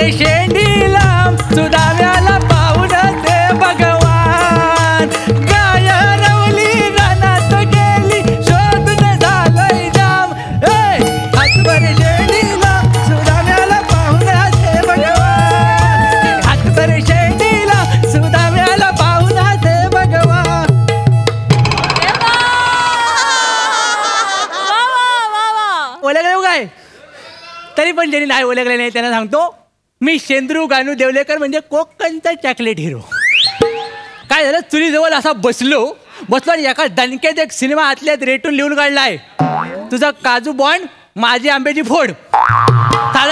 बरे शेंडीला सुदाम्याला पाहून ते भगवान गाय रवली रानात गेली शोधून झालंय जाम हात बरे शेंडीला सुदाम्याला पाहून ते भगवान हात बरे शेंडीला सुदाम्याला पाहून ते भगवान. ओळखलं काय तरी पण ज्यांनी नाही ओळखले नाही त्यांना सांगतो मी शेंद्रू गानू देवलेकर म्हणजे कोकणचा चॉकलेट हिरो. काय झालं चुलीजवळ असा बसलो आणि एका दणक्यात एक सिनेमा आतल्यात रेटून लिहून काढलाय तुझा काजू बॉन्ड माझी आंब्याची फोड. चाल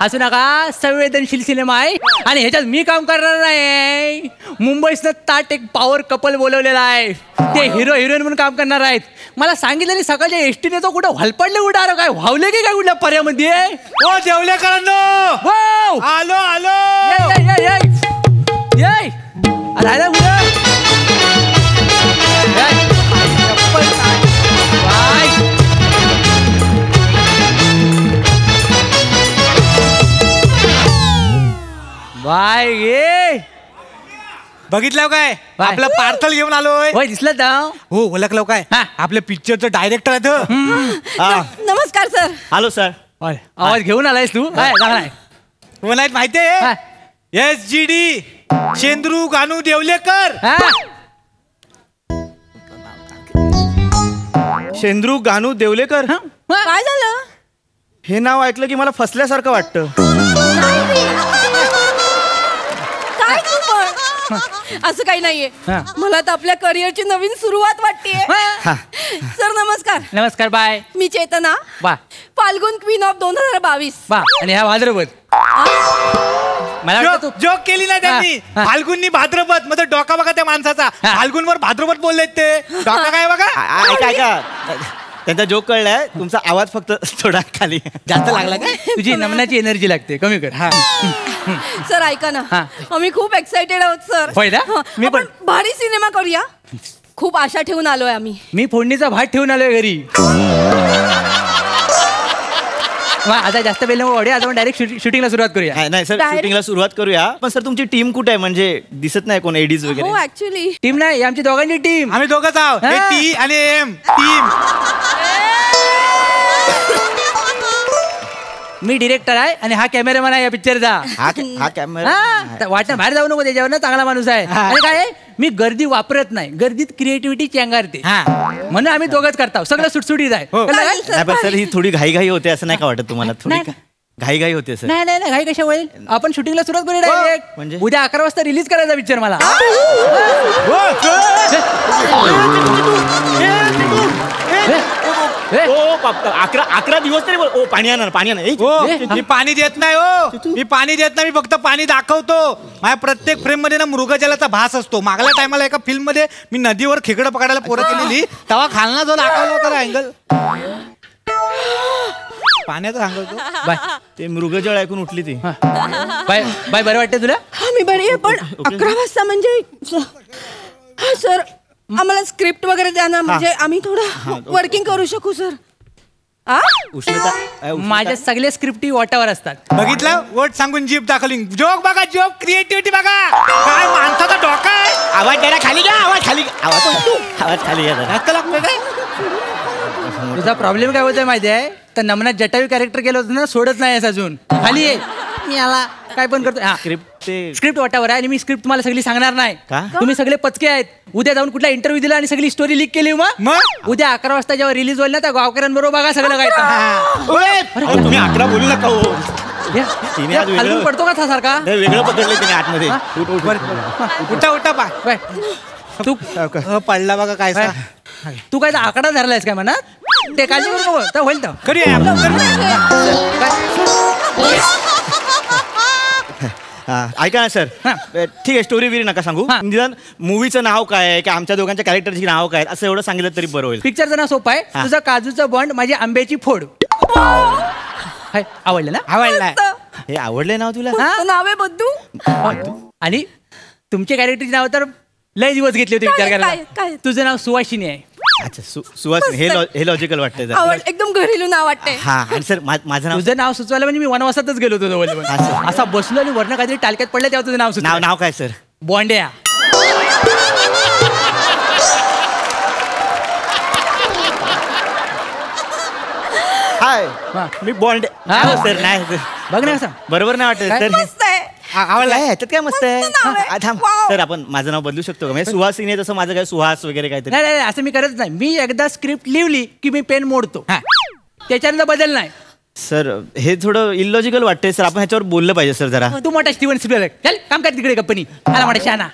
हसू नका संवेदनशील सिनेमा आहे आणि ह्याच्यात मी काम करणार नाही. मुंबईतनं ताट एक पॉवर कपल बोलवलेला आहे ते हिरो हिरोईन म्हणून काम करणार आहेत. मला सांगितलं सकाळच्या एसटीने तो कुठं हलपडले कुठं अरे काय व्हावले की काय कुठल्या पर्यामध्ये ओ जेवलेकरांनो आलो आलो राहिला कुठं बाय ये बघितलं काय आपलं पार्सल घेऊन आलोय. होय दिसलं तर हो ओळखलं काय आपल्या पिक्चरचं डायरेक्टर आहे. नमस्कार सर. Hello sir. आवाज घेऊन आलायस तू काय चांगला कोण आहेत माहितीये SGD शेंद्रू गानू देवलेकर. शेंद्रू गानू देवलेकर काय झालं हे नाव ऐकलं की मला फसल्यासारखं वाटतं. काय तू पण असं काही नाहीये मला तर आपल्या करिअरची नवीन सुरुवात वाटतेय. सर नमस्कार. नमस्कार बाय मी चेतना बा फाल्गुन क्वीन ऑफ 2022 बा आणि ह्या भाद्रपद मला जोक केली ना त्यांनी फाल्गुननी भाद्रपद म्हणजे डोका बघा त्या माणसाचा फाल्गुनवर भाद्रपद बोललेत ते डोका काय बघा. ऐका ऐका त्यांचा जोक कळलाय तुमचा आवाज फक्त थोडा खाली जास्त लागला काय तुझी नमनाची एनर्जी लागते कमी कर. सर ऐका ना आम्ही खूप एक्साइटेड आहोत सर. मी पण भारी सिनेमा करूया खूप आशा ठेवून आलोय आम्ही. मी फोडणीचा भात ठेवून आलोय घरी. आता जास्त वेळ नको आता आपण डायरेक्ट शूटिंगला सुरुवात करूया. नाही सर शूटिंगला सुरुवात करूया पण सर तुमची टीम कुठे आहे म्हणजे दिसत नाही कोण एडीज वगैरे. हो ऍक्च्युली टीम नाही आमची दोघांची टीम. आम्ही दोघंच आहोत टी आणि एम टीम. मी डिरेक्टर आहे आणि हा कॅमेरामॅन आहे या पिक्चरचा. हा कॅमेरा वाटणं बाहेर जाऊ नको त्याच्यावर चांगला माणूस आहे. आणि काय मी गर्दी वापरत नाही गर्दीत क्रिएटिव्हिटी चेंगारते म्हणून आम्ही दोघंच करतो सगळं सुटसुटीत आहे. सर ही थोडी घाई होते असं नाही का वाटत तुम्हाला. थोडी घाई होते सर. नाही नाही घाई कशा होईल आपण शूटिंगला सुरुवात करू डायरेक्ट म्हणजे उद्या 11 वाजता रिलीज करायचा पिक्चर मला. अकरा दिवस तरी पाणी आणणार मी पाणी देत नाही हो मी पाणी देत नाही मी फक्त पाणी दाखवतो. माझ्या प्रत्येक फ्रेम मध्ये ना मृगजलाचा भास असतो. मागल्या टायमाला एका फिल्म मध्ये मी नदीवर खेकडं पकडायला पोरं केलेली तेव्हा खालना जो दाखवला होता अँगल पाण्याचं सांगतो बाय ते मृगजळ ऐकून उठली ती. बाय बाय बरं वाटतं तुला. मी बरी आहे पण 11 वाजता म्हणजे सर आम्हाला स्क्रिप्ट वगैरे द्या ना म्हणजे आम्ही थोडं वर्किंग करू शकू सर. उष्णता माझ्या सगळ्या स्क्रिप्टी वाटावर असतात. बघितलं वोट सांगून जीप दाखवली. जोक बघा जोक क्रिएटिव्हिटी बघा काय माणसाचा डोका आहे. आवाज द्यायला खाली घ्या आवाज खाली आवाज खाली घ्या. तुझा प्रॉब्लेम काय होतोय माहिती आहे तर नमनात जटावी कॅरेक्टर केलं होतं ना सोडत नाही अजून खाली आहे. मी आला काय पण करतो स्क्रिप्ट वाटावर आहे आणि मी स्क्रिप्ट तुम्हाला सगळी सांगणार नाही. तुम्ही सगळे पचके आहेत. उद्या जाऊन कुठला इंटरव्ह्यू दिला आणि सगळी स्टोरी लीक केली मग उद्या 11 वाजता जेव्हा रिलीज होईल ना त्या गावकऱ्यांबरोबर बघा सगळं काय. तुम्ही 11 बोलू नका हो. हलवून पडतो का सारखा वेगळं पकडलं त्याने आतमध्ये. उठा उठा बाय तू पडला बघा काय तू काय आकडा धरलायस काय म्हणत ते काळजी करू नको तर होईल तर करूया. ऐका ना सर ठीक आहे स्टोरी बिरी नका सांगू निदान मूवीचं नाव काय आहे की आमच्या दोघांच्या कॅरेक्टरची नाव काय असं एवढं सांगितलं तरी बरं होईल. पिक्चरचं नाव सोपं आहे तुझा काजूचं बॉन्ड माझी आंब्याची फोड. आवडलं ना. आवडलाय हे आवडलंय नाव तुला. नाव आहे बद्दू आणि तुमच्या कॅरेक्टरची नाव तर लय दिवस घेतले होते विचार करायला. तुझं नाव सुवासिनी आहे. अच्छा सुहासिनी हे लॉजिकल वाटतंय जरा. आवड एकदम घरेलू नाव वाटतंय. हा आणि सर माझं नाव तुझं नाव सुचवायला म्हणजे मी वनवासातच गेलो होतो जवळ. असा बसलो आणि वर्ण काहीतरी टालक्यात पडलं तेव्हा तुझं नाव सुचलं. नाव काय सर? बॉन्ड्या. हाय मी बॉन्ड सर नाही बघ ना कसं बरोबर नाही वाटत सर. मस्त आहे. आवडला ह्याच्यात काय मस्त मस्त नाव आहे. आहे. थांब Wow. सर आपण माझं नाव बदलू शकतो का? म्हणजे सुहासिनी आहे तसं माझं काय सुहास वगैरे काहीतरी. नाही नाही असं मी करत नाही. मी एकदा स्क्रिप्ट लिहिली की मी पेन मोडतो. त्याच्यानंतर बदल नाही. सर हे थोडं इलॉजिकल वाटतंय सर. आपण ह्याच्यावर बोललं पाहिजे सर जरा. तू मोठा स्टीवन स्पिलबर्ग चल काम कर तिकडे कंपनी. आला मोठा शहाणा.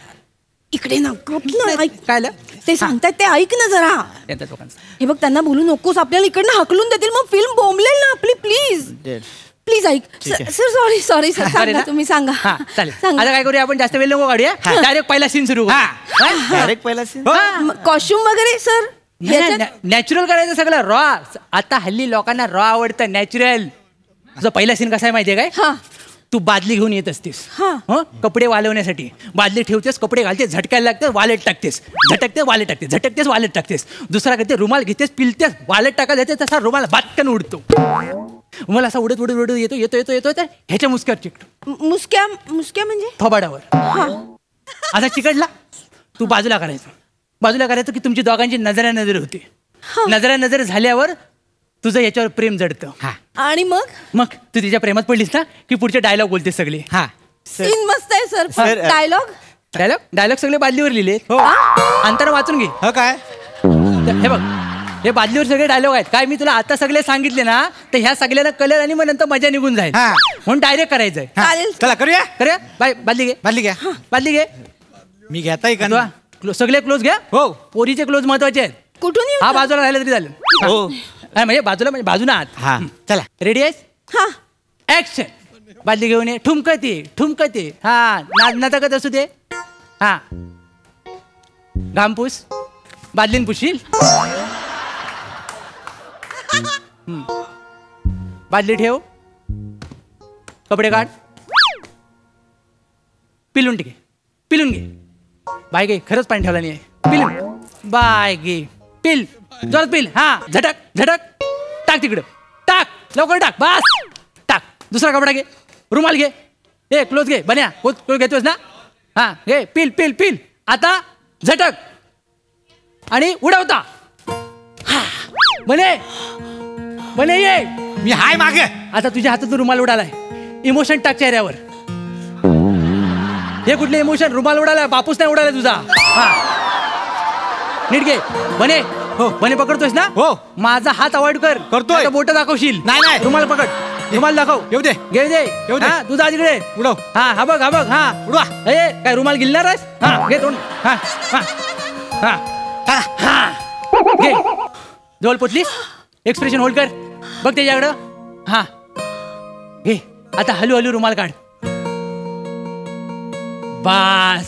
इकडे ना गप ना ऐक. काय ते सांगतायत ते ऐक ना जरा. त्यांच्या लोकांचं हे बघ त्यांना बोलू नकोस. आपल्याला इकडनं हकलून देतील मग फिल्म बोंबलेल ना आपली. प्लीज प्लीज ऐक. सर सॉरी सर सांगा तुम्ही सांगा. हा चालेल. आता काय करूया आपण जास्त वेळ नको काढूया. डायरेक्ट पहिला सीन सुरू डायरेक्ट पहिला scene? कॉस्ट्युम वगैरे सर नॅचरल करायचं सगळं रॉ. आता हल्ली लोकांना रॉ आवडतं नॅचरल. तुझा पहिला सीन कसा आहे माहितीये काय? हा तू बादली घेऊन येत असतेस कपडे वालवण्यासाठी. बादली ठेवतेस कपडे घालतेस झटकायला लागते वालेट टाकतेस झटकते वालेट टाकतेस झटकतेस वालेट टाकतेस. दुसरा करते रुमाल घेतेस पिलतेस वालेट टाकायला येते तसा रुमाल बाटकन उडतो. मला असा उडत उडत उडत येतो येतो येतो येतो तर ह्याच्या मुसक्यावर चिकटतो. मुसक्या मुसक्या म्हणजे थोबाडावर. असा चिकटला तू बाजूला करायचं की तुमची दोघांची नजर होती. नजर झाल्यावर तुझं याच्यावर प्रेम जडतं. आणि मग तू तिच्या प्रेमात पडलीस ना की पुढचे डायलॉग बोलतेस सगळे. सीन मस्त आहे सर. डायलॉग सगळे बादलीवर लिहिले. अंतर वाचून घे. काय हे बघ हे बादलीवर सगळे डायलॉग आहेत. काय मी तुला आता सगळे सांगितले ना तर ह्या सगळ्यांना कलर आणि मग नंतर मजा निघून जाईल. म्हणून डायरेक्ट करायचंय. चालेल. चला करूया. बाय बादली घे. मी घेताय का? सगळे क्लोज घ्या. हो पोरीचे क्लोज महत्वाचे आहेत. कुठून येऊ? हा बाजूला राहिला तरी झालं. हो म्हणजे बाजूला म्हणजे बाजूना आहात. चला रेडी आहेस? हा ऍक्शन. बादली घेऊन ये. ठुमकते हा नाटकत असू दे. हा घामपूस बादलीन पुशील. बादली ठेव कपडे काढ पिलून घे. बाय गे खरंच पाणी ठेवला नाही. पिलून बाय गे पिल जोरात पिल. हा झटक टाक तिकडं टाक लवकर टाक बस टाक. दुसरा कपडा घे रुमाल घे. ए क्लोज घे बन्या क्लोज घेतोस ना. हा घे पिल. आता झटक आणि उडवता. बने ये. मी हाय मागे. आता तुझ्या हातातून रुमाल उडालाय. इमोशन टाक चेहऱ्यावर. हे कुठले इमोशन? रुमाल उडालाय बापूस नाही उडालाय तुझा. हा नीट घे बने. हो बने पकडतोयस ना? हो. माझा हात अवॉइड करतोय. बोट दाखवशील. नाही रुमाल पकड. रुमाल दाखव. येऊ दे तुझा तिकडे उडव. हा बघ हा उडवा. काय रुमाल गिलणार आहेस? हा घे तोंड. हा घे जवळ पोचलीस. एक्सप्रेशन होल्ड कर. बघ त्याच्याकडं. हा घे आता हळू रुमाल काढ. बास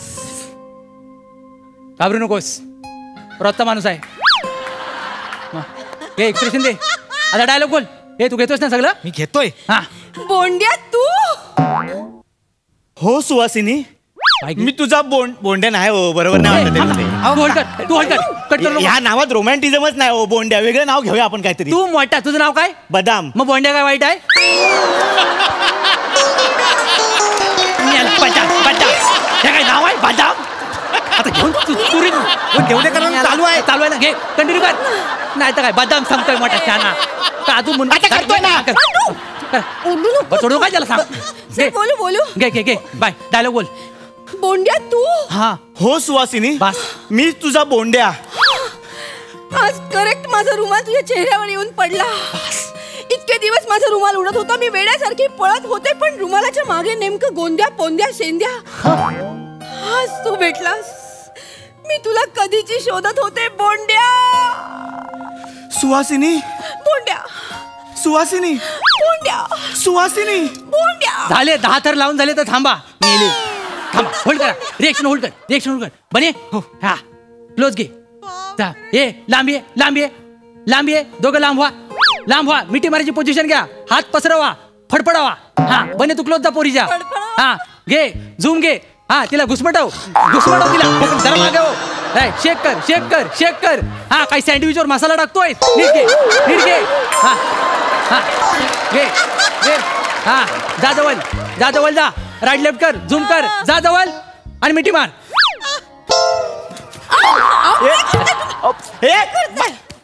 घाबरू नकोस. रोजचा माणूस आहे. घे एक्सप्रेशन दे. आता डायलॉग बोल. हे तू घेतोस ना सगळं? मी घेतोय. हा बोंड्या तू. हो सुहासिनी मी तुझा बोंड्या नाही हो. बरोबर नाही वाटत. तू होल्ड कर. ह्या नावात रोमॅन्टिझमच नाही हो. बोंड्या वेगळं नाव घेऊया आपण काहीतरी. तू मोठा तुझं नाव काय? बदाम. मग बोंड्या काय वाईट आहे? हे काय नाव आहे बदाम? आता घेऊन घेऊ दे कारण चालू आहे ना. घे कंटिन्यू कर. नाही तर काय बदाम सांगतोय मोठा शहाणा. काजू म्हणून करतोय ना. सोडू काय त्याला सांग. बोलू घे बाय डायलॉग बोल. बोंड्या तू. हा हो सुहासिनी बस. मी तुझा बोंड्या. आज करेक्ट माझा रुमाल तुझ्या चेहऱ्यावर येऊन पडला. इतके दिवस माझा रुमाल उडत होता. मी वेड्यासारखी पळत होते पण रुमालाच्या मागे नेमकं गोंद्या पोंद्या शेंद्या. आज तू भेटलास. मी तुला कधीची शोधत होते बोंड्या. सुहासिनी झाले 10 थर लावून झाले तर थांबा. होल्ड करा. रिएक्शन होल्ड कर. बने हो. हा क्लोज घे. लांबी आहे दोघं लांब व्हा. मिठी मारायची पोझिशन घ्या. हात पसरवा फडफडावा. हा बने तू क्लोज जा पोरीच्या. हा घे झूम घे. हा तिला घुसमटव तिला. जरा मागे हो. शेक कर शेक कर शेक कर. हा काही सँडविचवर मसाला टाकतोय. नीट घे नीट घे. हा हा घे घे. हा जा जवळ जा. राईट लेफ्ट कर झूम कर. जा जवळ आणि मिठी मार.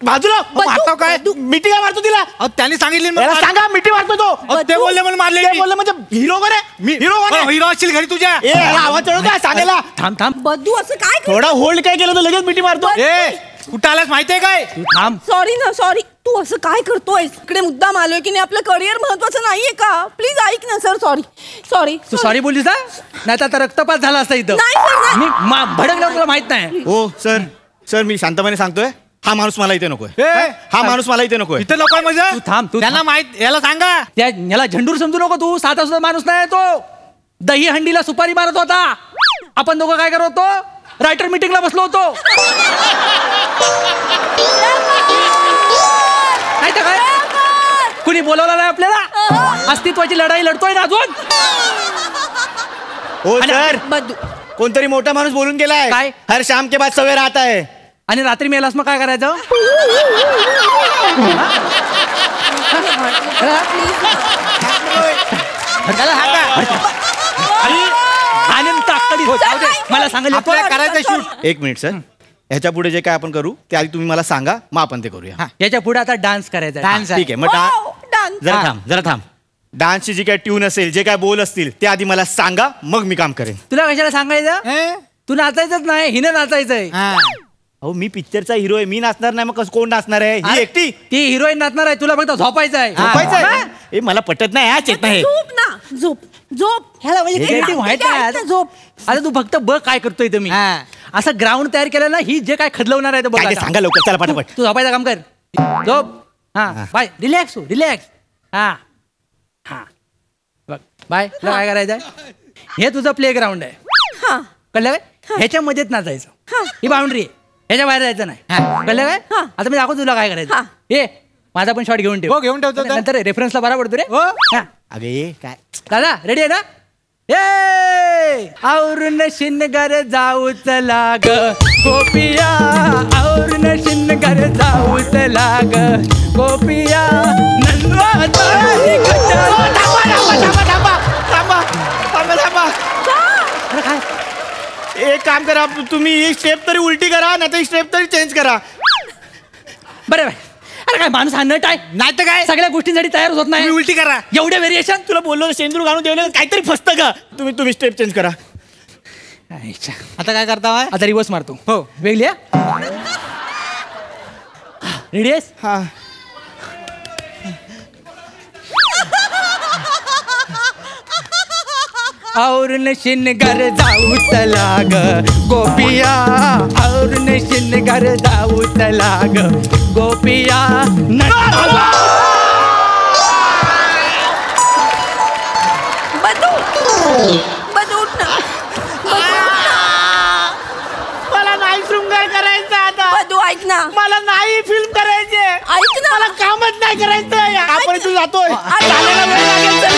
बाजूला मारतो काय मिठी काय मारतो तिला? त्यांनी सांगितले सांगा मिठी मारतो तो. ते बोलले म्हणून मारले. बोलले म्हणजे हिरो कोण आहे? हिरो असतील घरी तुझ्या. आवाज चढवतो सांगायला. थांब बद्दू असं काय थोडा होल्ड काय केलं तर लगेच मिठी मारतो. कुठं आलास माहितीये काय? तू थांब. सॉरी तू असं काय करतोय? इकडे मुद्दाम आलोय की नाही आपलं करिअर महत्वाचं नाहीये का? प्लीज ऐक ना सर. सॉरी तू सॉरी बोललीस ना? नाही तर आता रक्तपात झाला असता इथं. नाही सर नाही. मी भडकल्यावर तुला माहित नाही. हो सर मी शांतपणे सांगतोय हा माणूस मला इथे नकोय. हा माणूस मला इथे नकोय. इथे नको म्हणजे तू थांब. तू त्यांना माहित याला सांगा. याला झंडूर समजू नको तू. साधा सुद्धा माणूस नाही तो. दही हंडीला सुपारी मारत होता. आपण दोघं काय करत होतो? रायटर मीटिंगला बसलो होतो. नाही तर काय कुणी बोलवलं नाही आपल्याला. अस्तित्वाची लढाई लढतोय ना अजून. हो सर बद्दू कोणतरी मोठा माणूस बोलून गेलाय. काय? हर शाम के बाद सवेर आता है. आणि रात्री मेलास मग काय करायचं? मला सांगायला करायचं शूट. एक मिनिट सर ह्याच्या पुढे जे काय आपण करू ते आधी तुम्ही मला सांगा मग आपण ते करूया. याच्या पुढे आता डान्स करायचा. डान्स ठीक आहे मग डान्स. जरा थांब. डान्सची जी काय ट्यून असेल जे काय बोल असतील ते आधी मला सांगा मग मी काम करेन. तुला कशाला सांगायचं? तू नाचायचंच नाही. हिनं नाचायचंय. अहो मी पिक्चरचा हिरो आहे. मी नाचणार नाही मग कोण नाचणार आहे? ही एकटी. ती हिरोईन नाचणार आहे. तुला फक्त झोपायचं आहे. झोपायचं मला पटत नाही हा चेतना हे. झोप ना झोप ह्याला माहित आहे झोप. आता तू फक्त बघ काय करतोय तुम्ही. असं ग्राउंड तयार केलं ना ही जे काय खदलवणार आहे बघ. सांगा लवकर चला पटापट. तू झोपायचं काम कर. झोप. हा बाय रिलॅक्स रिलॅक्स. हा हा बघ बाय. तुला काय करायचंय? हे तुझं प्ले ग्राउंड आहे. हा कळलं काय? ह्याच्यामध्येच नाचायचं. ही बाउंड्री आहे. ह्याच्या बाहेर जायचं नाही. कळलं काय? आता मी दाखवतो तुला काय करायचं. हे माझा पण शॉट घेऊन ठेव. हो घेऊन ठेवतो. नंतर रेफरन्सला बरा पडतो रे. अगे काय दादा रेडी आहे ना? ये आवरून शिनगर जाऊ चला ग गोपिया. आवरून शिनगर जाऊ चला ग गोपिया. काय एक काम करा तुम्ही ही स्टेप तरी उलटी करा नाही तर स्टेप तरी चेंज करा. बरं अरे काय माणूस हा नट आहे. नाही तर काय सगळ्या गोष्टींसाठी तयार होत नाही. उलटी करा. एवढे व्हेरिएशन. तुला बोललो शेंदूर घालून देवलं काहीतरी फसतं का? तुम्ही स्टेप चेंज करा. आता काय करता? आता रिवर्स मारतो. हो वेगळी रेडी आहेस? हा औरन शिनगर जाऊ चला ग गोपिया. औरन शिनगर जाऊ चला ग गोपिया. बद्दू उठ ना. मला नाही शृंगार करायचा आता. बद्दू ऐक ना. मला नाही फिल्म करायचे. ऐक ना. मला कामच नाही करायचं. आपण इथून जातोय. ऐक ना.